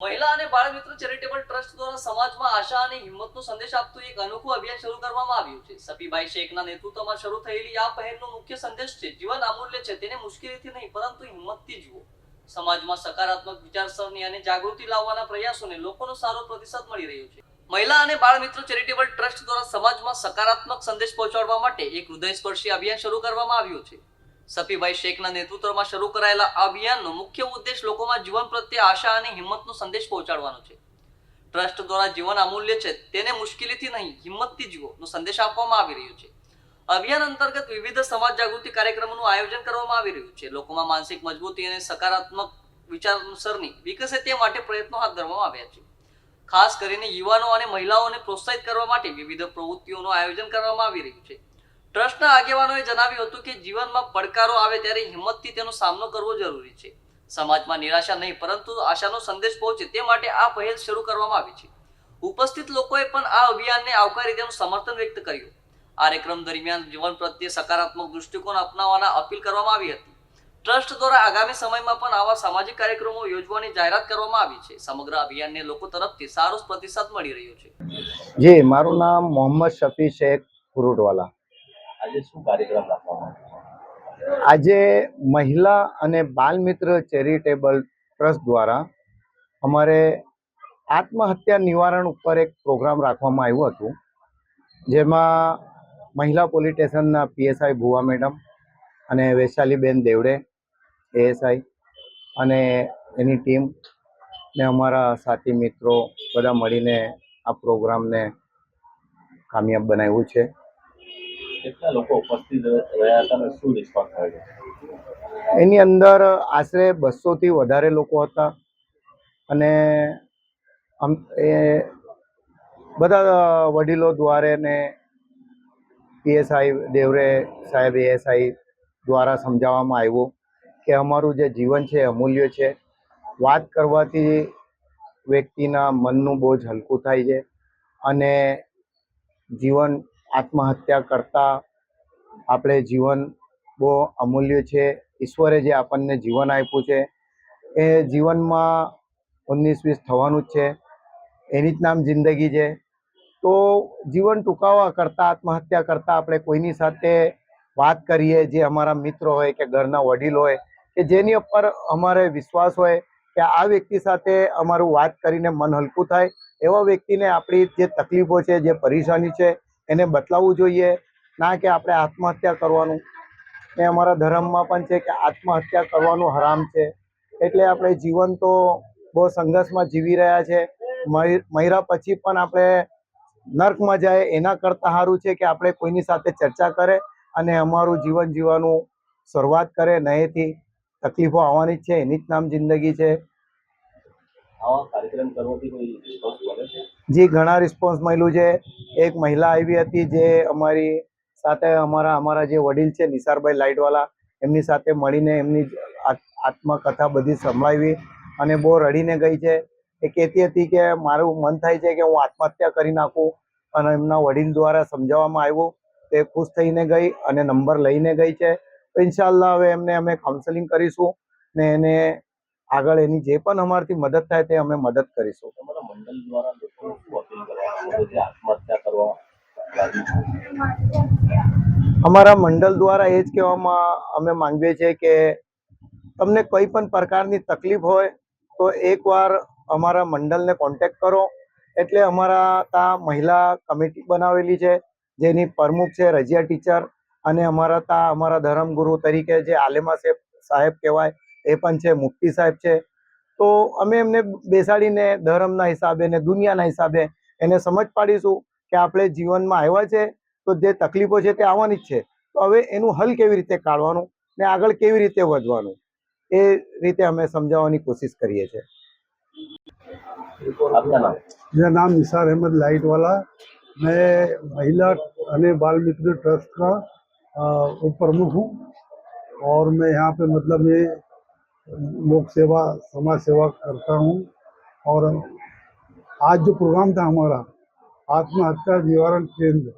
મહિલા અને બાળ મિત્ર ચેરિટેબલ ટ્રસ્ટ દ્વારા સમાજમાં આશા અને હિંમતનો સંદેશ આપતું એક અનોખું અભિયાન શરૂ કરવામાં આવ્યું છે. સફીભાઈ શેખના નેતૃત્વમાં શરૂ થયેલી આ પહેલનો મુખ્ય સંદેશ છે, જીવન અમૂલ્ય છે, તેને મુશ્કેલીથી નહીં પરંતુ હિંમતથી જીવો. સમાજમાં સકારાત્મક વિચારસરણી અને જાગૃતિ લાવવાના પ્રયાસોને લોકોનો સારો પ્રતિસાદ મળી રહ્યો છે. મહિલા અને બાળ મિત્રો ચેરિટેબલ ટ્રસ્ટ દ્વારા સમાજમાં સકારાત્મક સંદેશ પહોંચાડવા માટે એક હૃદયસ્પર્શી અભિયાન શરૂ કરવામાં આવ્યું છે. સફીભાઈ શેખના નેતૃત્વમાં શરૂ કરાયેલા આ અભિયાનનો મુખ્ય ઉદ્દેશ લોકોમાં જીવન પ્રત્યે આશા અને હિંમતનો સંદેશ પહોંચાડવાનો છે. ટ્રસ્ટ દ્વારા જીવન અમૂલ્ય છે, તેને મુશ્કેલીથી નહીં હિંમતથી જીવોનો સંદેશ આપવામાં આવી રહ્યો છે. અભિયાન અંતર્ગત વિવિધ સમાજ જાગૃતિ કાર્યક્રમોનું આયોજન કરવામાં આવી રહ્યું છે. લોકોમાં માનસિક મજબૂતી અને સકારાત્મક વિચારસરણી વિકસે તે માટે પ્રયત્નો હાથ ધરવામાં આવ્યા છે. ખાસ કરીને યુવાનો અને મહિલાઓને પ્રોત્સાહિત કરવા માટે વિવિધ પ્રવૃત્તિઓનું આયોજન કરવામાં આવી રહ્યું છે. ટ્રસ્ટના આગેવાનોએ જણાવ્યું હતું કે જીવનમાં પડકારો આવે ત્યારે હિંમતથી તેનો સામનો કરવો જરૂરી છે. સમાજમાં નિરાશા નહીં પરંતુ આશાનો સંદેશ પહોંચે તે માટે આ પહેલ શરૂ કરવામાં આવી છે. ઉપસ્થિત લોકોએ પણ આ અભિયાનને આવકારી તેનું સમર્થન વ્યક્ત કર્યું. કાર્યક્રમ દરમિયાન જીવન પ્રત્યે સકારાત્મક દૃષ્ટિકોણ અપનાવવાના અપીલ કરવામાં આવી હતી. ટ્રસ્ટ દ્વારા આગામી સમયમાં પણ આવા સામાજિક કાર્યક્રમો યોજવાની જાહેરાત કરવામાં આવી છે. સમગ્ર અભિયાનને લોકો તરફથી સારો પ્રતિસાદ મળી રહ્યો છે. જી, મારું નામ મોહમ્મદ શફી શેખ ફુરુટવાલા. આજે શું કાર્યક્રમ રાખવામાં આવ્યો? આજે મહિલા અને બાલ મિત્ર ચેરિટેબલ ટ્રસ્ટ દ્વારા અમારે આત્મહત્યા નિવારણ ઉપર એક પ્રોગ્રામ રાખવામાં આવ્યું હતું, જેમાં મહિલા પોલીસ સ્ટેશનના પીએસઆઈ ભુવા મેડમ અને વૈશાલીબેન દેવડે એએસઆઈ અને એની ટીમ ને અમારા સાથી મિત્રો બધા મળીને આ પ્રોગ્રામને કામયાબ બનાવ્યું છે. કેટલા લોકો ઉપસ્થિત રહ્યા હતા અને શું રિસ્પોન્સ થયો? એની અંદર આશરે 200થી વધારે લોકો હતા અને એ બધા વડીલો દ્વારા ને પીએસઆઈ દેવરે સાહેબ એએસઆઈ દ્વારા સમજાવવામાં આવ્યું કે અમારું જે જીવન છે અમૂલ્ય છે. વાત કરવાથી વ્યક્તિના મનનું બોજ હલકું થાય છે અને જીવન આત્મહત્યા કરતાં આપણે જીવન બહુ અમૂલ્ય છે. ઈશ્વરે જે આપણને જીવન આપ્યું છે એ જીવનમાં 19-20 થવાનું જ છે, એની જ નામ જિંદગી છે. તો જીવન ટૂંકાવવા કરતાં આત્મહત્યા કરતાં આપણે કોઈની સાથે વાત કરીએ, જે અમારા મિત્રો હોય કે ઘરના વડીલ હોય કે જેની ઉપર અમારે વિશ્વાસ હોય કે આ વ્યક્તિ સાથે અમારું વાત કરીને મન હલકું થાય, એવા વ્યક્તિને આપણી જે તકલીફો છે, જે પરેશાની છે એને બતલાવવું જોઈએ, ના કે આપણે આત્મહત્યા કરવાનું. એ અમારા ધર્મમાં પણ છે કે આત્મહત્યા કરવાનું હરામ છે. એટલે આપણે જીવન તો બહુ સંઘર્ષમાં જીવી રહ્યા છે. મર્યા પછી પણ આપણે નર્કમાં જાય એના કરતાં સારું છે કે આપણે કોઈની સાથે ચર્ચા કરે અને અમારું જીવન જીવવાનું શરૂઆત કરે. નહીંથી તકલીફો આવવાની જ છે, એની જ નામ જિંદગી છે. આવા કાર્યક્રમ કરવાથી કોઈ રિસ્પોન્સ મળે છે? જી, ઘણા રિસ્પોન્સ મળ્યું છે. એક મહિલા આવી હતી જે અમારી સાથે અમારા જે વડીલ છે નિસારભાઈ લાઇટવાલા, એમની સાથે મળીને એમની આત્મકથા બધી સંભળાવી અને બહુ રડીને ગઈ છે. એ કહેતી હતી કે મારું મન થાય છે કે હું આત્મહત્યા કરી નાખું, અને એમના વડીલ દ્વારા સમજાવવામાં આવ્યું. તે ખુશ થઈને ગઈ અને નંબર લઈને ગઈ છે. તો ઇન્શાલ્લાહ હવે એમને અમે કાઉન્સેલિંગ કરીશું ને એને આગળ એની જે પણ અમારાથી મદદ થાય તે અમે મદદ કરીશું. તમારા મંડળ દ્વારા લોકોને શું અપીલ કરવામાં આવે છે આત્મહત્યા કરવા રાજી છે? અમારા મંડળ દ્વારા એ જ કહેવામાં અમે માંગીએ છીએ કે તમને કોઈ પણ પ્રકારની તકલીફ હોય તો એકવાર અમારા મંડળને કોન્ટેક્ટ કરો. એટલે અમારા ત્યાં મહિલા કમિટી બનાવેલી છે, જેની પ્રમુખ છે રજિયા ટીચર, અને અમારા ત્યાં અમારા ધર્મગુરુ તરીકે જે આલેમા સાહેબ કહેવાય એ પણ છે, મુફ્તી સાહેબ છે. તો અમે એમને બેસાડીને ધર્મના હિસાબે ને દુનિયાના હિસાબે એને સમજ પાડીશું કે આપણે જીવનમાં આવ્યા છે તો જે તકલીફો છે તે આવવાની જ છે. તો હવે એનું હલ કેવી રીતે કાઢવાનું ને આગળ કેવી રીતે વધવાનું, એ રીતે અમે સમજાવવાની कोशिश કરીએ છીએ. आपका नाम? मेरा नाम निसार अहमद लाइटवाला। मैं महिला અને बाल मित्र ट्रस्ट का उप प्रमुख हूँ और मैं यहाँ पे मतलब ये लोक सेवा समाज सेवा करता हूँ। और आज जो प्रोग्राम था हमारा आत्महत्या निवारण केंद्र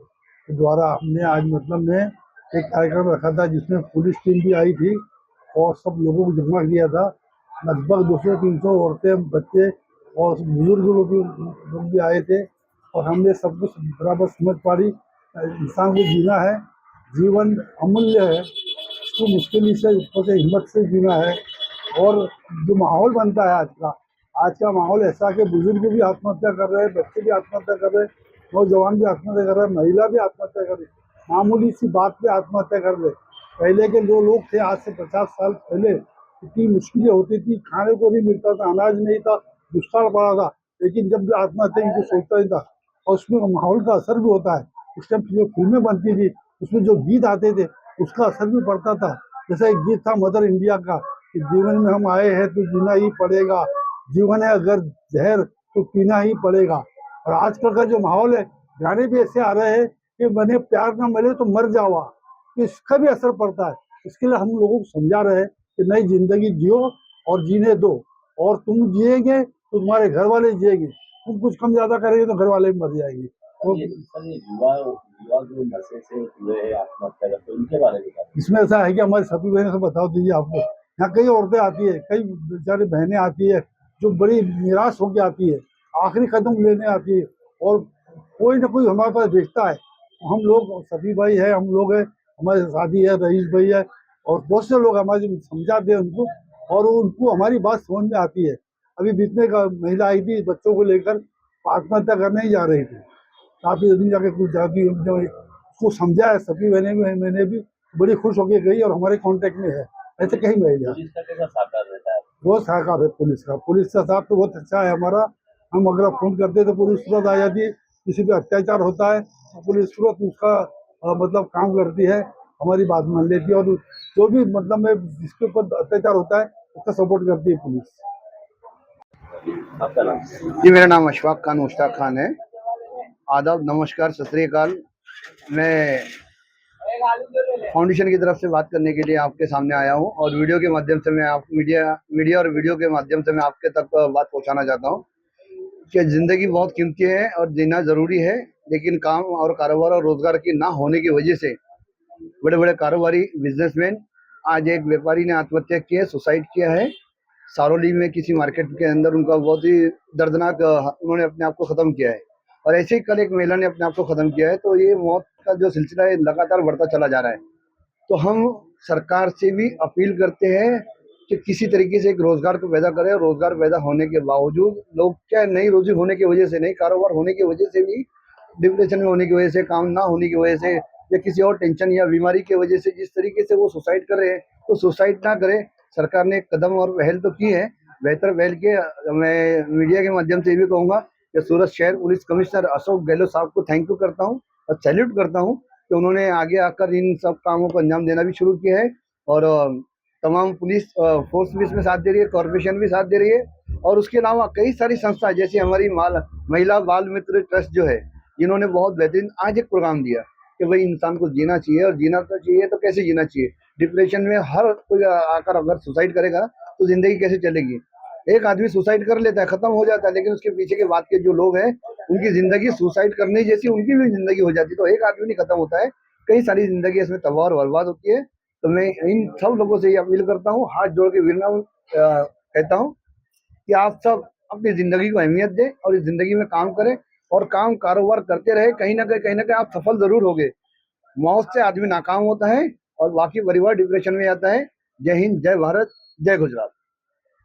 के द्वारा, हमने आज मतलब में एक कार्यक्रम रखा था जिसमें पुलिस टीम भी आई थी और सब लोगों को जमा किया था। लगभग 200-300 औरतें, बच्चे और बुजुर्ग लोग भी आए थे, और हमने सब कुछ बराबर समझ पाई। इंसान को जीना है, जीवन अमूल्य है, इसको मुश्किल से ऊपर से हिम्मत से जीना है। और जो माहौल बनता है आज का माहौल ऐसा कि बुजुर्ग भी आत्महत्या कर रहे हैं, बच्चे भी आत्महत्या कर रहे हैं, नौजवान भी आत्महत्या कर रहे हैं, महिला भी आत्महत्या कर रही है, मामूली सी बात पे आत्महत्या कर रहे। पहले के जो लोग थे, आज से 50 साल पहले इतनी मुश्किलें होती थी, खाने को नहीं मिलता था, अनाज नहीं था, दुष्काल पड़ा था, लेकिन जब भी आत्महत्या की कोई सोचता नहीं था। और उसमें माहौल का असर भी होता है। उस टाइम जो फिल्में बनती थी, उसमें जो गीत आते थे, उसका असर भी पड़ता था। जैसा एक गीत था मदर इंडिया का कि जीवन में हम आए हैं तो जीना ही पड़ेगा, जीवन है अगर जहर तो पीना ही पड़ेगा। और आजकल का जो माहौल है, गाने भी ऐसे आ रहे हैं कि मैंने प्यार ना मिले तो मर जावा, तो इसका भी असर पड़ता है। इसके लिए हम लोगों को समझा रहे हैं कि नई जिंदगी जियो और जीने दो, और तुम जिएंगे तो तुम्हारे घर वाले जिएंगे, तुम कुछ कम ज्यादा करेंगे तो घर वाले भी मर जाएंगे। तो सर ये युवा युवा जो नशे से जुड़े हैं आत्महत्या करते हैं, उनके बारे में क्या? इसमें ऐसा है कि हमारी सभी बहनों से बताओ दीजिए आपको, यहाँ कई औरतें आती है, कई बेचारी बहनें आती है जो बड़ी निराश होकर आती है, आखिरी कदम लेने आती है, और कोई ना कोई हमारे पास भेजता है। हम लोग सभी भाई है, हम लोग है, हमारे साथी है, रईस भाई है, और बहुत से लोग हमारे समझाते हैं उनको, और उनको हमारी बात समझ में आती है। अभी बीच में एक महिला आई थी, बच्चों को लेकर आत्महत्या करने ही जा रही थी, काफी जल्दी जाके कुछ जाती उसको समझा है, सभी मैंने भी बड़ी खुश होकर गई और हमारे कांटेक्ट में है। ऐसे कहीं महिला पुलिस का कैसा साकार रहता है? बहुत सहकार है पुलिस का साथ तो बहुत अच्छा है हमारा। हम अगर फोन करते तो पुलिस तुरंत आ जाती है, किसी पे अत्याचार होता है तो पुलिस तुरंत उसका मतलब काम करती है, हमारी बात मान लेती है, और जो भी मतलब में जिसके ऊपर अत्याचार होता है उसका सपोर्ट करती है पुलिस। आपका नाम? जी, मेरा नाम अशफाक खान मुश्ताक खान है। आदाब, नमस्कार, सत श्री अकाल। मैं फाउंडेशन की तरफ से बात करने के लिए आपके सामने आया हूं, और वीडियो के माध्यम से मैं आप मीडिया और वीडियो के माध्यम से मैं आपके तक बात पहुंचाना चाहता हूं कि ज़िंदगी बहुत कीमती है और जीना ज़रूरी है, लेकिन काम और कारोबार और रोज़गार की ना होने की वजह से बड़े बड़े कारोबारी बिजनेसमैन, आज एक व्यापारी ने आत्महत्या की है, सुसाइड किया है सारोली में किसी मार्केट के अंदर। उनका बहुत ही दर्दनाक, उन्होंने अपने आप को ख़त्म किया है। और ऐसे ही कल एक महिला ने अपने आप को ख़त्म किया है। तो ये मौत का जो सिलसिला है लगातार बढ़ता चला जा रहा है। तो हम सरकार से भी अपील करते हैं कि किसी तरीके से एक रोज़गार को पैदा करें। रोज़गार पैदा होने के बावजूद लोग क्या, नई रोजी होने की वजह से, नई कारोबार होने की वजह से भी, डिप्रेशन में होने की वजह से, काम ना होने की वजह से, या किसी और टेंशन या बीमारी की वजह से जिस तरीके से वो सुसाइड कर रहे हैं, तो सुसाइड ना करें। सरकार ने कदम और पहल तो की है, बेहतर पहल के। मैं मीडिया के माध्यम से भी कहूँगा कि सूरत शहर पुलिस कमिश्नर अशोक गहलोत साहब को थैंक यू करता हूँ और सैल्यूट करता हूँ कि उन्होंने आगे आकर इन सब कामों को अंजाम देना भी शुरू किया है। और तमाम पुलिस फोर्स भी इसमें साथ दे रही है, कॉर्पोरेशन भी साथ दे रही है, और उसके अलावा कई सारी संस्था जैसे हमारी महिला बाल मित्र ट्रस्ट जो है, इन्होंने बहुत बेहतरीन आज एक प्रोग्राम दिया कि भाई इंसान को जीना चाहिए, और जीना तो चाहिए तो कैसे जीना चाहिए। डिप्रेशन में हर कोई आकर अगर सुसाइड करेगा तो जिंदगी कैसे चलेगी। एक आदमी सुसाइड कर लेता है, खत्म हो जाता है, लेकिन उसके पीछे के बाद के जो लोग हैं उनकी जिंदगी सुसाइड करने जैसी उनकी भी जिंदगी हो जाती है। तो एक आदमी नहीं खत्म होता है, कई सारी जिंदगी इसमें तबाह और बर्बाद होती है। तो मैं इन सब लोगों से ये अपील करता हूँ, हाथ जोड़ के विनम्र कहता हूँ कि आप सब अपनी जिंदगी को अहमियत दें और इस जिंदगी में काम करें और काम कारोबार करते रहे। कहीं ना कहीं आप सफल जरूर होगे। मौत से आदमी नाकाम होता है और बाकी परिवार डिप्रेशन में आता है। जय हिंद, जय भारत, जय गुजरात।